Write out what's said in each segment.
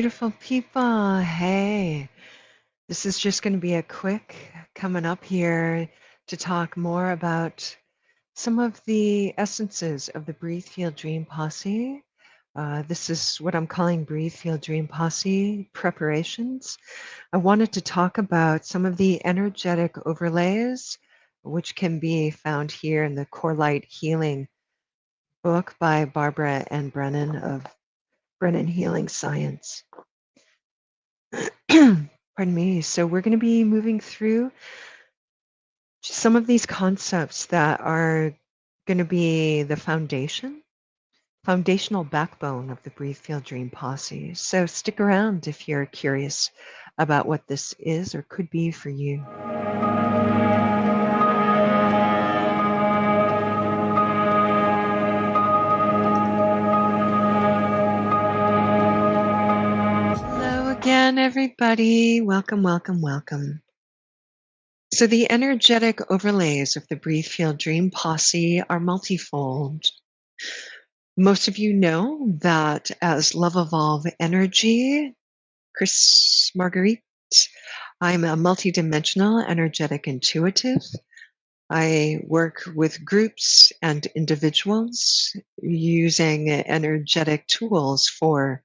beautiful people. Hey, this is just going to be a quick coming up here to talk more about some of the essences of the Breathe, Feel, Dream Posse. This is what I'm calling Breathe, Feel, Dream Posse preparations. I wanted to talk about some of the energetic overlays, which can be found here in the Corelight Healing book by Barbara and Brennan of Brennan Healing Science. Pardon me. So we're going to be moving through some of these concepts that are going to be the foundational backbone of the Breathe, Feel, Dream Posse. So stick around if you're curious about what this is or could be for you. Hello again, everybody. Welcome, welcome, welcome. So the energetic overlays of the Breathe, Feel, Dream Posse are multifold. Most of you know that as Love Evolve Energy, Chris Marguerite, I'm a multidimensional energetic intuitive. I work with groups and individuals using energetic tools for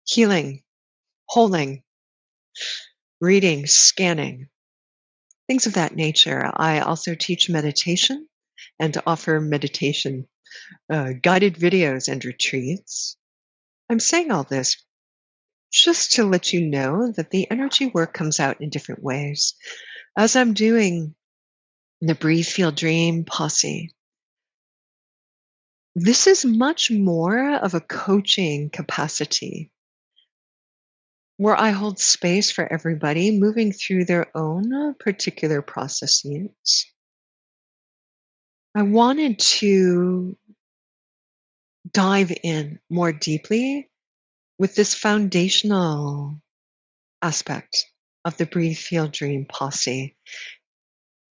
healing, holding, reading, scanning, things of that nature. I also teach meditation and offer meditation guided videos and retreats. I'm saying all this just to let you know that the energy work comes out in different ways. As I'm doing the Breathe, Feel, Dream Posse, this is much more of a coaching capacity where I hold space for everybody moving through their own particular processes. I wanted to dive in more deeply with this foundational aspect of the Breathe, Feel, Dream Posse,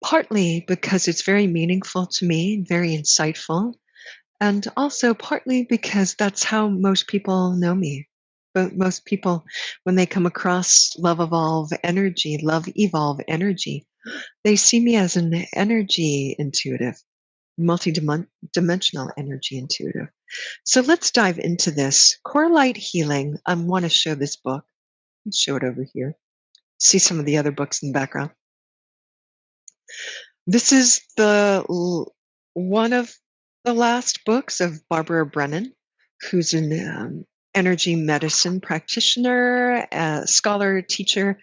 partly because it's very meaningful to me, very insightful, and also partly because that's how most people know me. But most people, when they come across Love Evolve Energy, Love Evolve Energy, they see me as an energy intuitive, multi-dimensional energy intuitive. So let's dive into this. Corelight Healing, I want to show this book. Let's show it over here. See some of the other books in the background. This is one of the last books of Barbara Brennan, who's an energy medicine practitioner, a scholar, teacher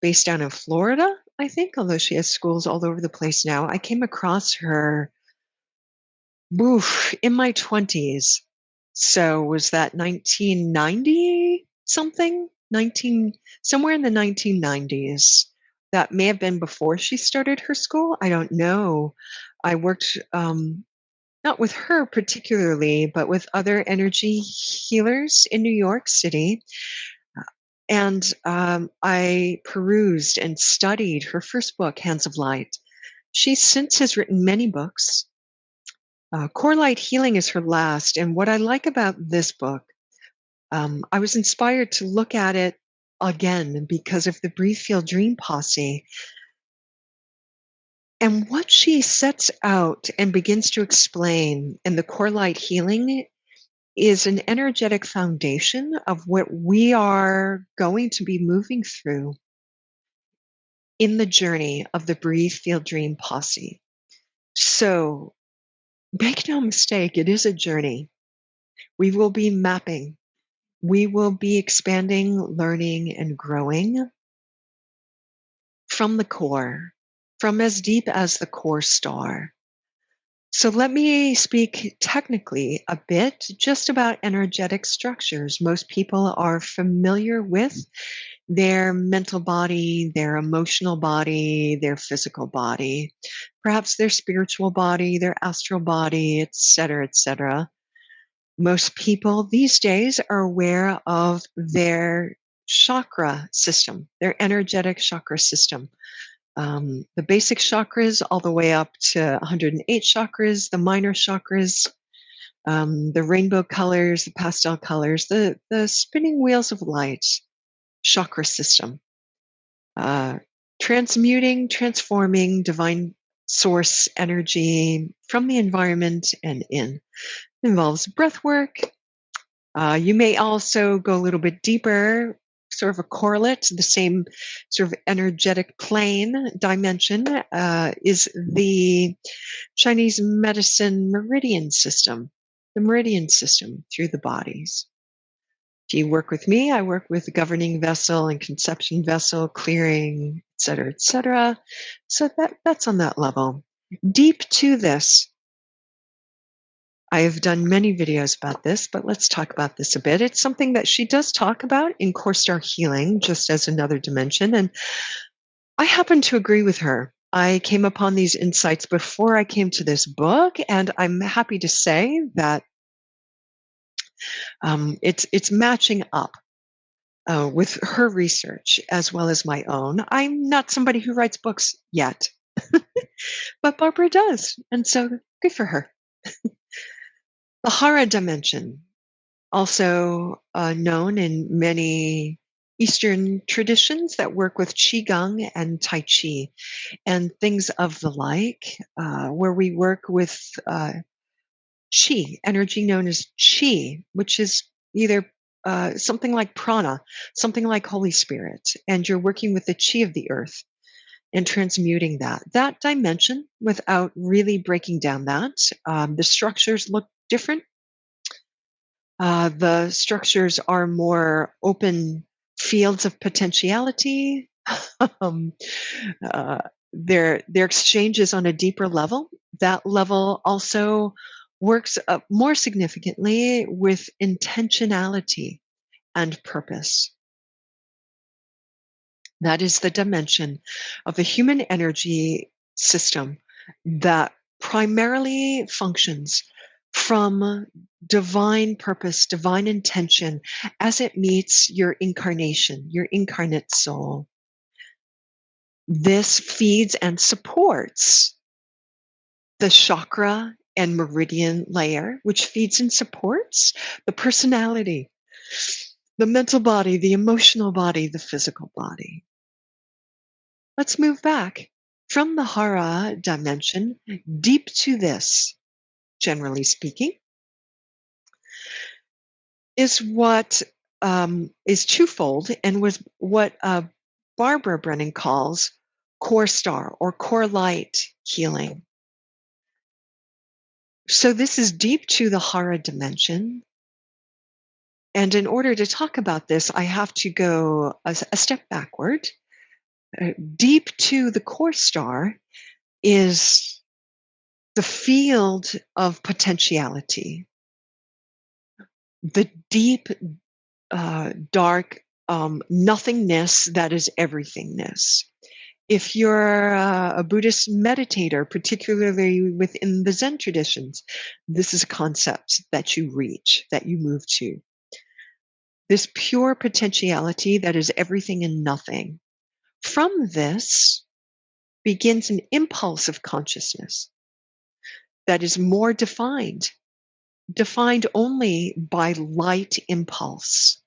based down in Florida, I think, although she has schools all over the place now. I came across her in my 20s. So was that 1990 something? Somewhere in the 1990s. That may have been before she started her school. I don't know. I worked not with her particularly, but with other energy healers in New York City. And I perused and studied her first book, Hands of Light. She since has written many books. Corelight Healing is her last. And what I like about this book, I was inspired to look at it again because of the Breathe, Feel, Dream Posse. And what she sets out and begins to explain in the Corelight Healing is an energetic foundation of what we are going to be moving through in the journey of the Breathe, Feel, Dream Posse. So make no mistake, it is a journey. We will be mapping. We will be expanding, learning, and growing from the core, from as deep as the core star. So let me speak technically a bit just about energetic structures. Most people are familiar with their mental body, their emotional body, their physical body, perhaps their spiritual body, their astral body, etc., etc. Most people these days are aware of their chakra system, their energetic chakra system. The basic chakras all the way up to 108 chakras, the minor chakras, the rainbow colors, the pastel colors, the spinning wheels of light, chakra system, transmuting, transforming divine source energy from the environment and in. It involves breath work. You may also go a little bit deeper, sort of a correlate, the same sort of energetic plane dimension is the Chinese medicine meridian system, the meridian system through the bodies. If you work with me, I work with governing vessel and conception vessel, clearing, et cetera, et cetera. So that's on that level. Deep to this, I have done many videos about this, but let's talk about this a bit. It's something that she does talk about in Core Star Healing, just as another dimension. And I happen to agree with her. I came upon these insights before I came to this book, and I'm happy to say that it's matching up with her research as well as my own. I'm not somebody who writes books yet, but Barbara does, and so good for her. The HARA dimension, also known in many Eastern traditions that work with Qigong and Tai Chi and things of the like, where we work with Qi, energy known as Qi, which is either something like prana, something like Holy Spirit, and you're working with the Qi of the earth and transmuting that dimension without really breaking down that. The structures look different. The structures are more open fields of potentiality. um, their exchanges on a deeper level. That level also works more significantly with intentionality and purpose. That is the dimension of the human energy system that primarily functions from divine purpose, divine intention, as it meets your incarnation, your incarnate soul. This feeds and supports the chakra and meridian layer, which feeds and supports the personality, the mental body, the emotional body, the physical body. Let's move back from the HARA dimension deep to this, generally speaking, is what is twofold and was what Barbara Brennan calls core star or Corelight healing. So this is deep to the HARA dimension. And in order to talk about this, I have to go a step backward. Deep to the core star is the field of potentiality, the deep, dark nothingness that is everythingness. If you're a Buddhist meditator, particularly within the Zen traditions, this is a concept that you reach, that you move to. This pure potentiality that is everything and nothing. From this begins an impulse of consciousness that is more defined only by light impulse.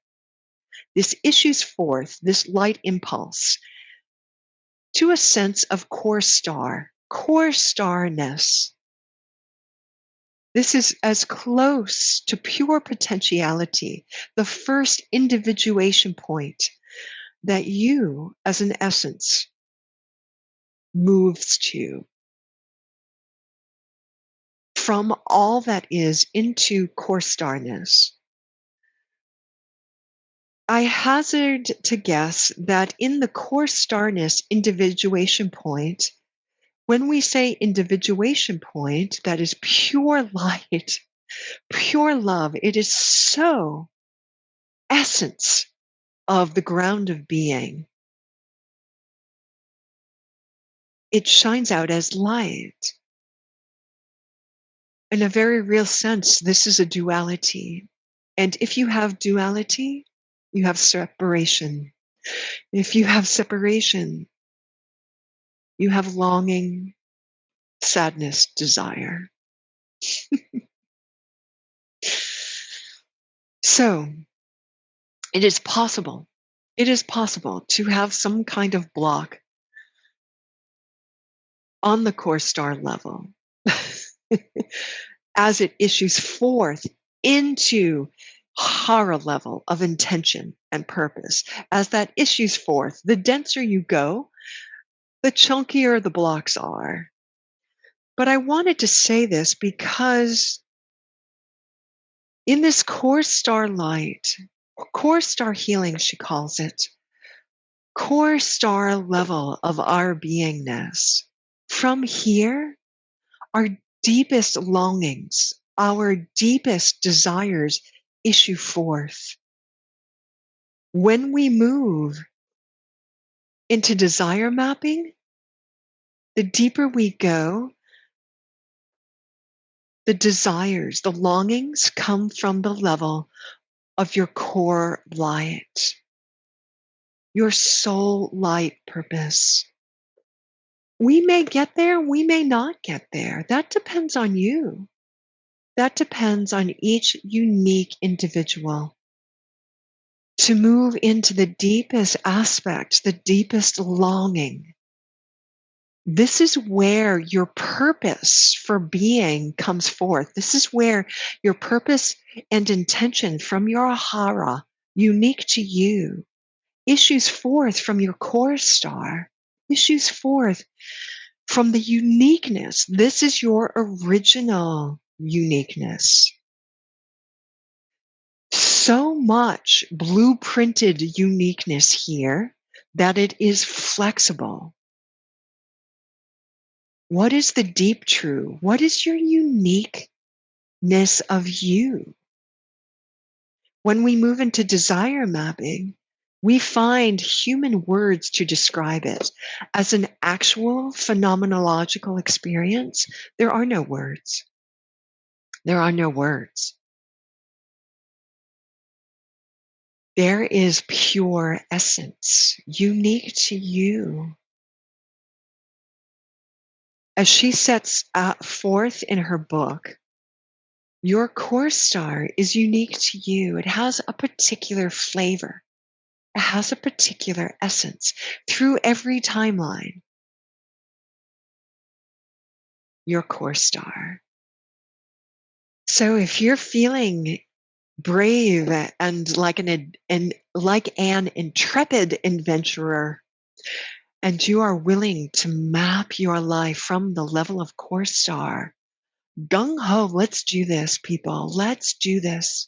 This issues forth, this light impulse, to a sense of core starness. This is as close to pure potentiality, the first individuation point that you, as an essence, moves to. From all that is into core starness. I hazard to guess that in the core starness individuation point, when we say individuation point, that is pure light, pure love. It is so essence of the ground of being. It shines out as light. In a very real sense, this is a duality. And if you have duality, you have separation. If you have separation, you have longing, sadness, desire. So it is possible. It is possible to have some kind of block on the core star level as it issues forth into HARA level of intention and purpose. As that issues forth, the denser you go, the chunkier the blocks are. But I wanted to say this because in this core starlight, core star healing, she calls it, core star level of our beingness, from here, our deepest longings, our deepest desires issue forth. When we move into desire mapping, the deeper we go, the desires, the longings come from the level of your core light, your soul light purpose. We may get there, we may not get there. That depends on you. That depends on each unique individual. To move into the deepest aspect, the deepest longing. This is where your purpose for being comes forth. This is where your purpose and intention from your HARA, unique to you, issues forth from your core star, issues forth from the uniqueness. This is your original uniqueness. So much blueprinted uniqueness here that it is flexible. What is the deep true? What is your uniqueness of you? When we move into desire mapping, we find human words to describe it. As an actual phenomenological experience, there are no words. There are no words. There is pure essence, unique to you. As she sets forth in her book, your core star is unique to you. It has a particular flavor. It has a particular essence through every timeline. Your core star. So if you're feeling brave and like an intrepid adventurer, and you are willing to map your life from the level of core star, gung ho, let's do this, people. Let's do this.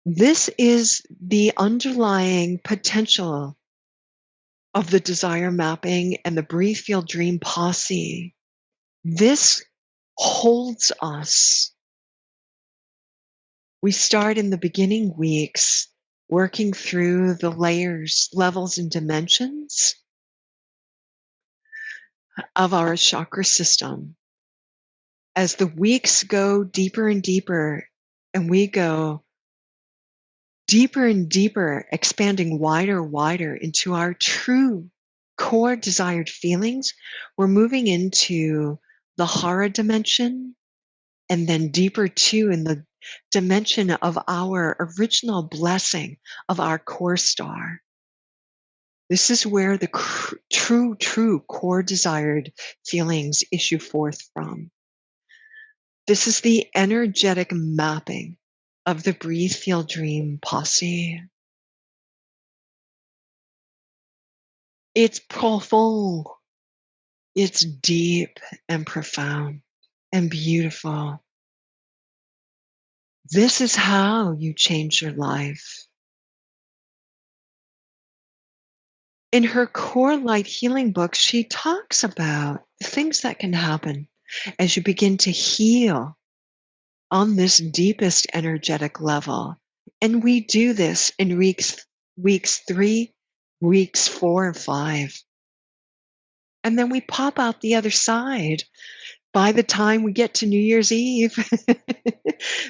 This is the underlying potential of the desire mapping and the Breathe Feel Dream Posse. This holds us. We start in the beginning weeks working through the layers, levels, and dimensions of our chakra system. As the weeks go deeper and deeper, and we go deeper and deeper, expanding wider, wider into our true core desired feelings, we're moving into the HARA dimension, and then deeper too in the dimension of our original blessing of our core star. This is where the true core desired feelings issue forth from. This is the energetic mapping of the Breathe Feel Dream Posse. It's profound. It's deep and profound and beautiful. This is how you change your life. In her Corelight Healing book, she talks about the things that can happen as you begin to heal on this deepest energetic level. And we do this in weeks 3, weeks 4 and 5. And then we pop out the other side by the time we get to New Year's Eve.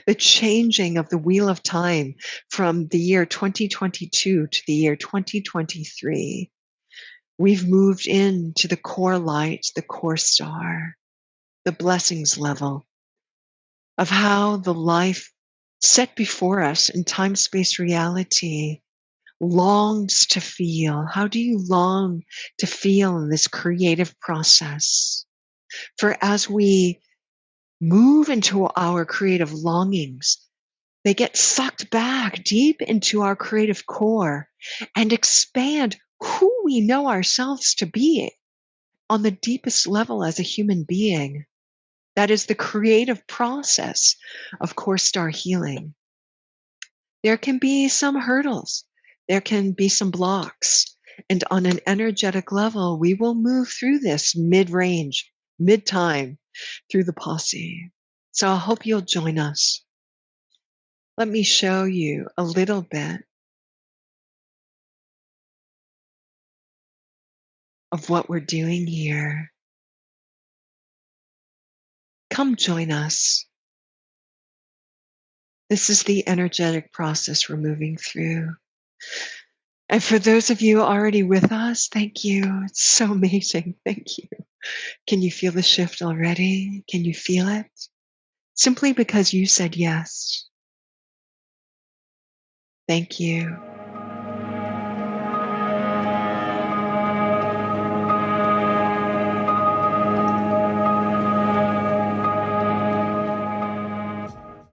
The changing of the wheel of time from the year 2022 to the year 2023. We've moved into the core light, the core star, the blessings level of how the life set before us in time, space, reality, longs to feel. How do you long to feel in this creative process? For as we move into our creative longings, they get sucked back deep into our creative core and expand who we know ourselves to be on the deepest level as a human being. That is the creative process of core star healing. There can be some hurdles. There can be some blocks. And on an energetic level, we will move through this mid-range, mid-time through the posse. So I hope you'll join us. Let me show you a little bit of what we're doing here. Come join us. This is the energetic process we're moving through. And for those of you already with us, thank you. It's so amazing. Thank you. Can you feel the shift already? Can you feel it? Simply because you said yes. Thank you.